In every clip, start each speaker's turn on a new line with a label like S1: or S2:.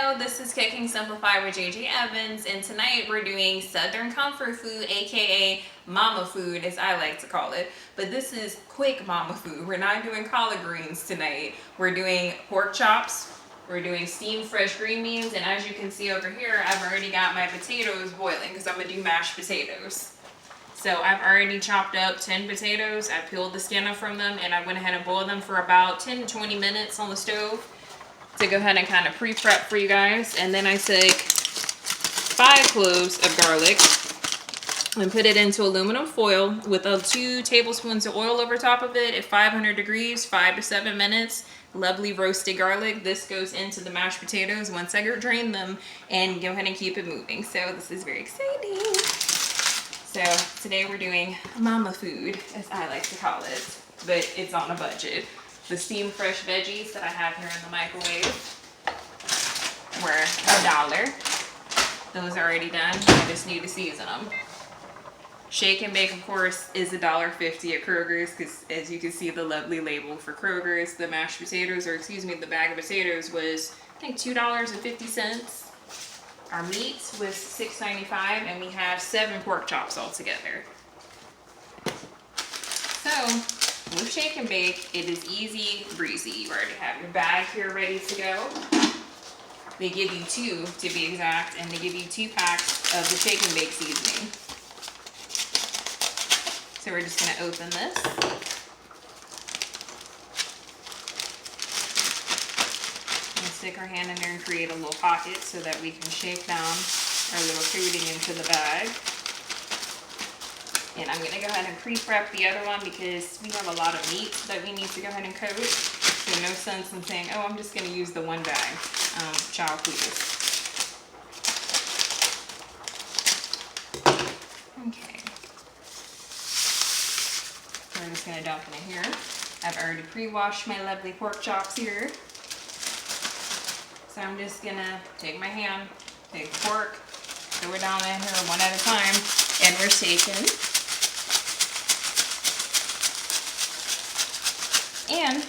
S1: Hello, this is Cooking Simplified with JJ Evans, and tonight we're doing Southern comfort food, aka mama food as I like to call it. But this is quick mama food. We're not doing collard greens tonight. We're doing pork chops. We're doing steamed fresh green beans, and as you can see over here, I've already got my potatoes boiling because I'm gonna do mashed potatoes. So I've already chopped up 10 potatoes. I peeled the skin off from them, and I went ahead and boiled them for about 10 to 20 minutes on the stove to go ahead and kind of pre-prep for you guys. And then I took 5 cloves of garlic and put it into aluminum foil with 2 tablespoons of oil over top of it at 500 degrees, 5 to 7 minutes. Lovely roasted garlic. This goes into the mashed potatoes once I drain them, and go ahead and keep it moving. So this is very exciting. So today we're doing mama food, as I like to call it, but it's on a budget. The steamed fresh veggies that I have here in the microwave were $1. Those are already done. I just need to season them. Shake and bake, of course, is $1.50 at Kroger's, because as you can see the lovely label for Kroger's, the mashed potatoes, or excuse me, the bag of potatoes was, I think, $2.50. Our meat was $6.95, and we have 7 pork chops altogether. So, with shake and bake, it is easy breezy. You already have your bag here ready to go. They give you 2 to be exact, and they give you 2 packs of the shake and bake seasoning. So we're just gonna open this. And stick our hand in there and create a little pocket so that we can shake down our little coating into the bag. And I'm going to go ahead and pre-prep the other one because we have a lot of meat that we need to go ahead and coat. So no sense in saying, oh, I'm just going to use the one bag. Child, please. Okay. So we're just going to dump it in here. I've already pre-washed my lovely pork chops here. So I'm just going to take my hand, take the pork, throw it down in here one at a time, and we're shaking. And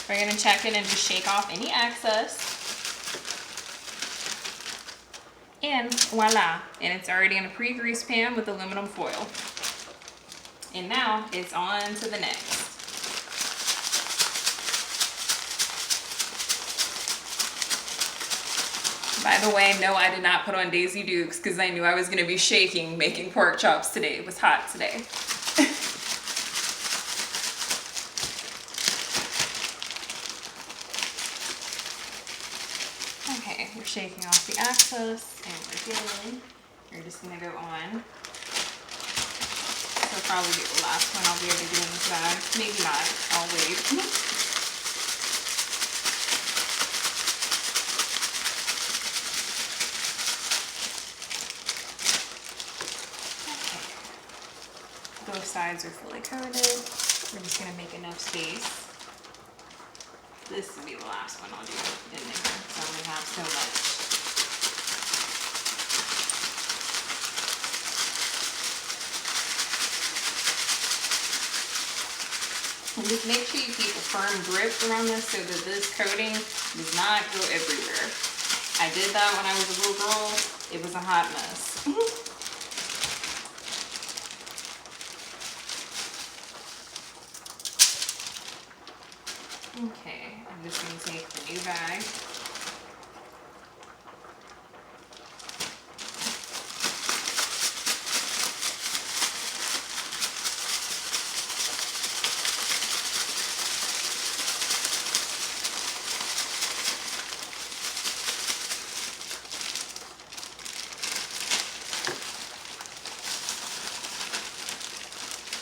S1: we're going to check it and just shake off any excess. And voila. And it's already in a pre-greased pan with aluminum foil. And now it's on to the next. By the way, no, I did not put on Daisy Dukes because I knew I was going to be shaking making pork chops today. It was hot today. Okay, we're shaking off the excess and we're healing. We're just going to go on. This will probably be the last one I'll be able to do in this bag. Maybe not. I'll wait. Okay. Both sides are fully coated. We're just going to make enough space. This will be the last one I'll do in there, so I'm going to have so much. And just make sure you keep a firm grip around this so that this coating does not go everywhere. I did that when I was a little girl. It was a hot mess. Okay, I'm just going to take the new bag.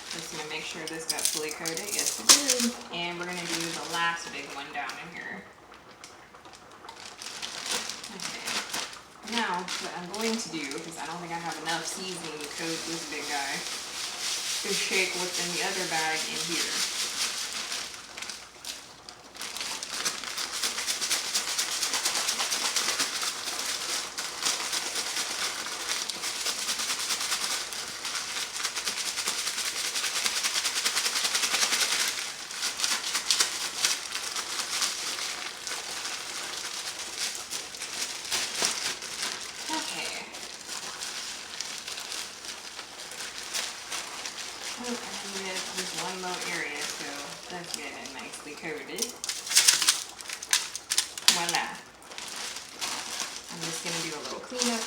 S1: Just going to make sure this got fully coated. Yes, it did. And we're going to do the last big one down in here. Okay. Now, what I'm going to do, because I don't think I have enough seasoning to coat this big guy, is shake what's in the other bag in here.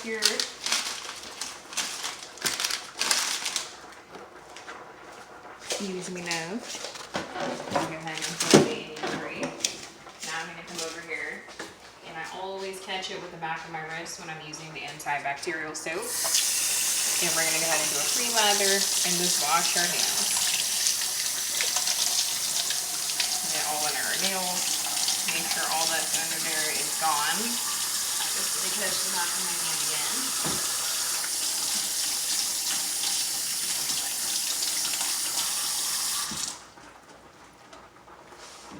S1: here. Excuse me now. Go ahead and put it in your tray. Now I'm going to come over here, and I always catch it with the back of my wrist when I'm using the antibacterial soap. And we're going to go ahead and do a free lather and just wash our hands. Get all in our nails. Make sure all that's under there is gone. I just really touch the back of my hand again.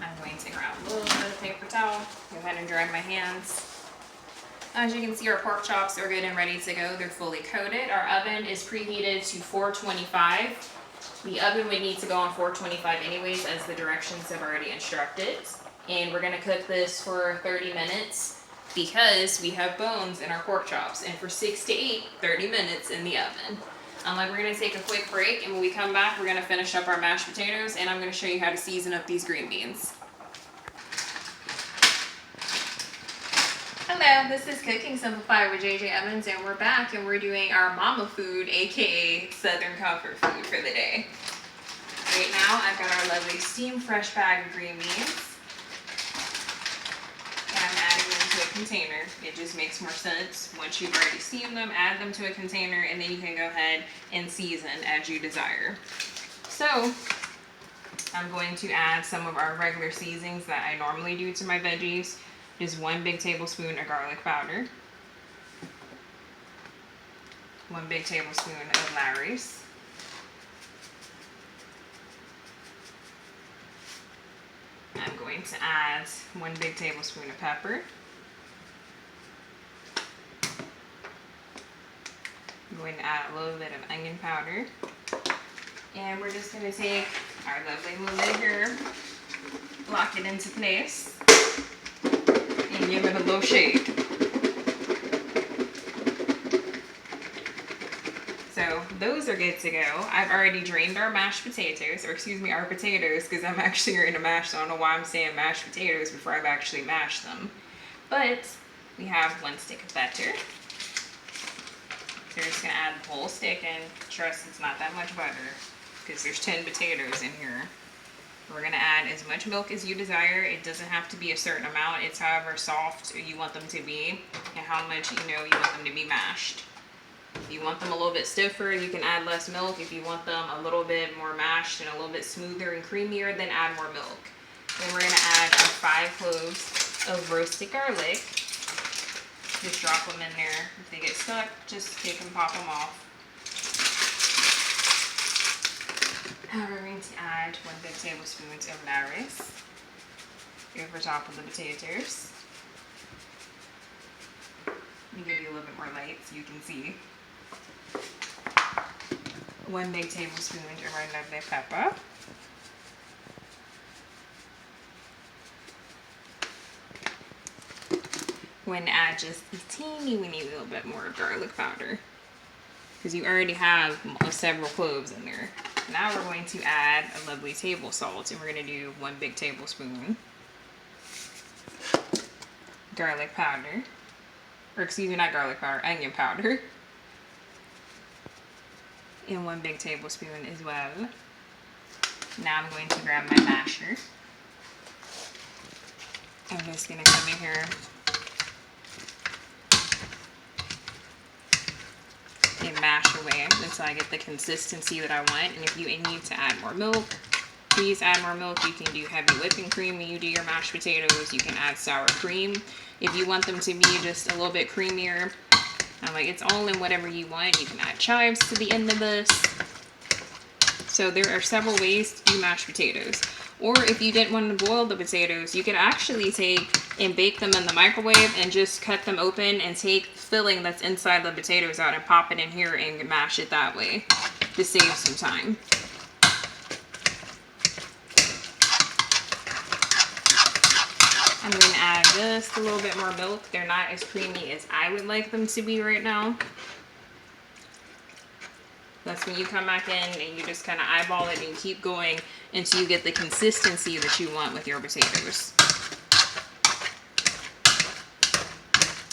S1: I'm going to grab a little bit of paper towel. Go ahead and dry my hands. As you can see, our pork chops are good and ready to go. They're fully coated. Our oven is preheated to 425. The oven would need to go on 425 anyways, as the directions have already instructed. And we're going to cook this for 30 minutes because we have bones in our pork chops. And for 6 to 8, 30 minutes in the oven. We're going to take a quick break, and when we come back, we're going to finish up our mashed potatoes, and I'm going to show you how to season up these green beans. Hello, this is Cooking Simplified with JJ Evans, and we're back, and we're doing our mama food, aka Southern comfort food for the day. Right now, I've got our lovely steamed fresh bag of green beans, and I'm adding them to a container. It just makes more sense. Once you've already steamed them, add them to a container, and then you can go ahead and season as you desire. So, I'm going to add some of our regular seasonings that I normally do to my veggies. Just 1 big tablespoon of garlic powder, 1 big tablespoon of Lawry's, I'm going to add 1 big tablespoon of pepper, I'm going to add a little bit of onion powder, and we're just going to take our lovely lid here, lock it into place, and give it a little shake. So those are good to go. I've already drained our mashed potatoes, or excuse me, our potatoes, because I'm actually ready to mash, so I don't know why I'm saying mashed potatoes before I've actually mashed them. But we have 1 stick of butter. We're just going to add the whole stick, and trust it's not that much butter, because there's 10 potatoes in here. We're going to add as much milk as you desire. It doesn't have to be a certain amount. It's however soft you want them to be and how much you want them to be mashed. If you want them a little bit stiffer, you can add less milk. If you want them a little bit more mashed and a little bit smoother and creamier, then add more milk. Then we're going to add our 5 cloves of roasted garlic. Just drop them in there. If they get stuck, just take and pop them off. Now we're going to add 1 big tablespoon of Lawry's over top of the potatoes. Let me give you a little bit more light so you can see. 1 big tablespoon of our lovely pepper. Going to add just a teeny weeny little bit more garlic powder, because you already have several cloves in there. Now we're going to add a lovely table salt, and we're going to do 1 big tablespoon garlic powder, or excuse me, not garlic powder, onion powder, and 1 big tablespoon as well. Now I'm going to grab my masher. I'm just going to come in here and mash away until I get the consistency that I want. And if you need to add more milk, please add more milk. You can do heavy whipping cream when you do your mashed potatoes. You can add sour cream if you want them to be just a little bit creamier. It's all in whatever you want. You can add chives to the end of this. So there are several ways to do mashed potatoes. Or if you didn't want to boil the potatoes, you could actually take and bake them in the microwave and just cut them open and take the filling that's inside the potatoes out and pop it in here and mash it that way to save some time. I'm going to add just a little bit more milk. They're not as creamy as I would like them to be right now. That's when you come back in and you just kind of eyeball it and keep going until you get the consistency that you want with your potatoes.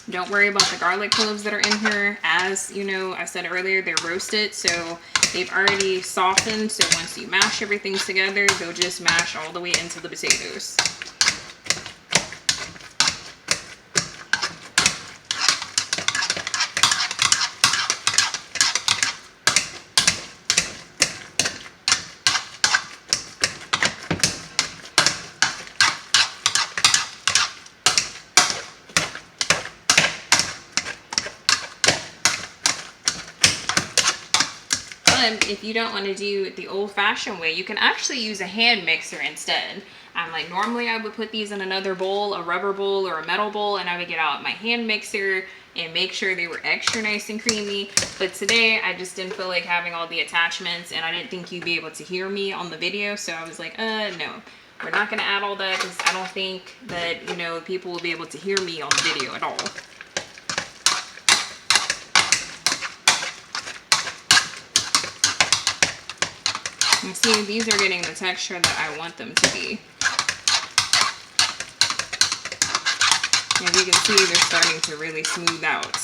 S1: Don't worry about the garlic cloves that are in here. As you know, I said earlier, they're roasted, so they've already softened. So once you mash everything together, they'll just mash all the way into the potatoes. If you don't want to do it the old-fashioned way, you can actually use a hand mixer instead. Like normally I would put these in another bowl, a rubber bowl or a metal bowl, and I would get out my hand mixer and make sure they were extra nice and creamy. But today I just didn't feel like having all the attachments, and I didn't think you'd be able to hear me on the video, so I was like, no. We're not going to add all that because I don't think that, you know, people will be able to hear me on the video at all. You see, these are getting the texture that I want them to be. As you can see, they're starting to really smooth out.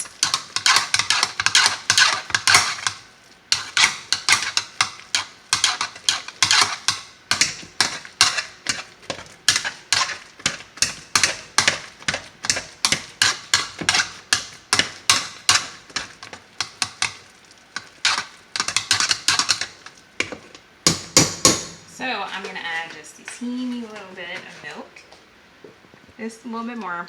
S1: So I'm going to add just a teeny little bit of milk. Just a little bit more.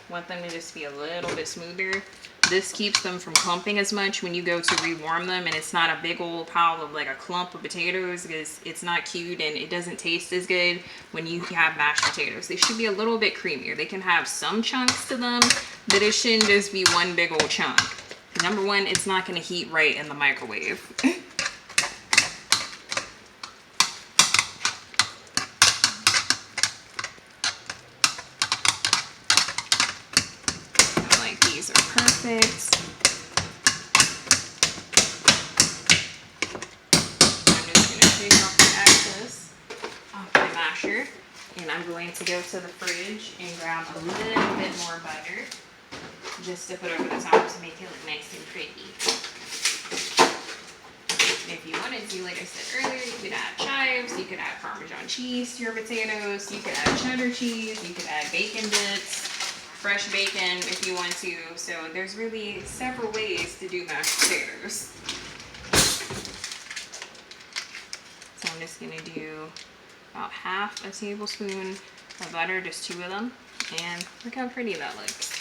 S1: Want them to just be a little bit smoother. This keeps them from clumping as much when you go to rewarm them, and it's not a big old pile of like a clump of potatoes, because it's not cute and it doesn't taste as good when you have mashed potatoes. They should be a little bit creamier. They can have some chunks to them, but it shouldn't just be one big old chunk. Number one, it's not going to heat right in the microwave. These are perfect. I'm just going to take off the excess off my masher, and I'm going to go to the fridge and grab a little bit more butter just to put over the top to make it look nice and pretty. If you wanted to, like I said earlier, you could add chives, you could add Parmesan cheese to your potatoes, you could add cheddar cheese, you could add bacon bits, fresh bacon if you want to. So there's really several ways to do mashed potatoes. So I'm just gonna do about half a tablespoon of butter, just 2 of them, and look how pretty that looks.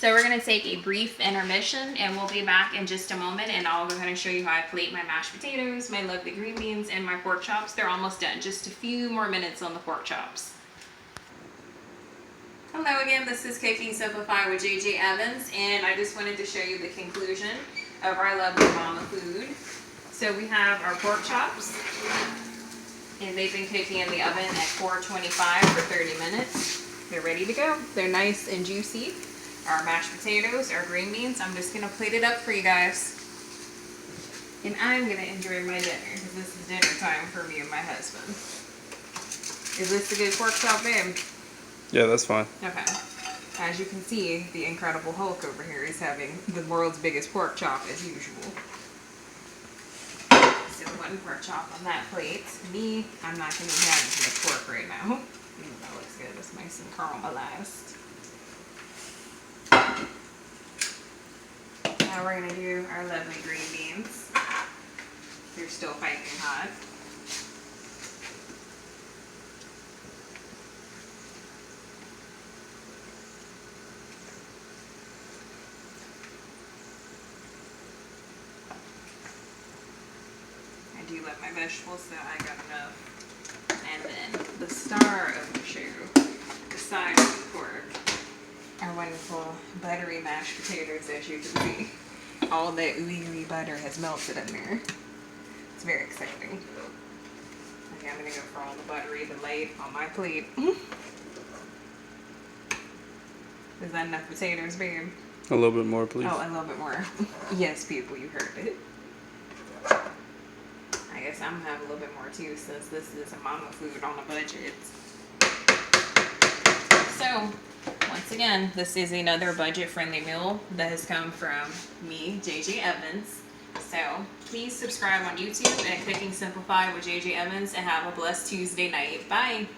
S1: So we're gonna take a brief intermission, and we'll be back in just a moment, and I'll go ahead and show you how I plate my mashed potatoes, my lovely green beans, and my pork chops. They're almost done. Just a few more minutes on the pork chops. Hello again, this is Cooking Simplified with JJ Evans, and I just wanted to show you the conclusion of our lovely mama food. So we have our pork chops, and they've been cooking in the oven at 425 for 30 minutes. They're ready to go. They're nice and juicy. Our mashed potatoes, our green beans, I'm just gonna plate it up for you guys. And I'm gonna enjoy my dinner, because this is dinner time for me and my husband. Is this a good pork chop, babe?
S2: Yeah, that's fine.
S1: Okay. As you can see, the Incredible Hulk over here is having the world's biggest pork chop as usual. So 1 pork chop on that plate. Me, I'm not going to be having too much pork right now. Ooh, that looks good. It's nice and caramelized. Now we're going to do our lovely green beans. They're still piping hot. I do love my vegetables, so I got enough. And then the star of the show, besides the pork, our wonderful buttery mashed potatoes, as you can see. All that ooey butter has melted in there. It's very exciting. Okay, I'm gonna go for all the buttery delight on my plate. Is that enough potatoes, babe?
S2: A little bit more, please.
S1: Oh, a little bit more. Yes, people, you heard it. I guess I'm gonna have a little bit more too, since this is a mama food on a budget. So So, once again, this is another budget-friendly meal that has come from me, JJ Evans. So, please subscribe on YouTube at Cooking Simplified with JJ Evans and have a blessed Tuesday night. Bye!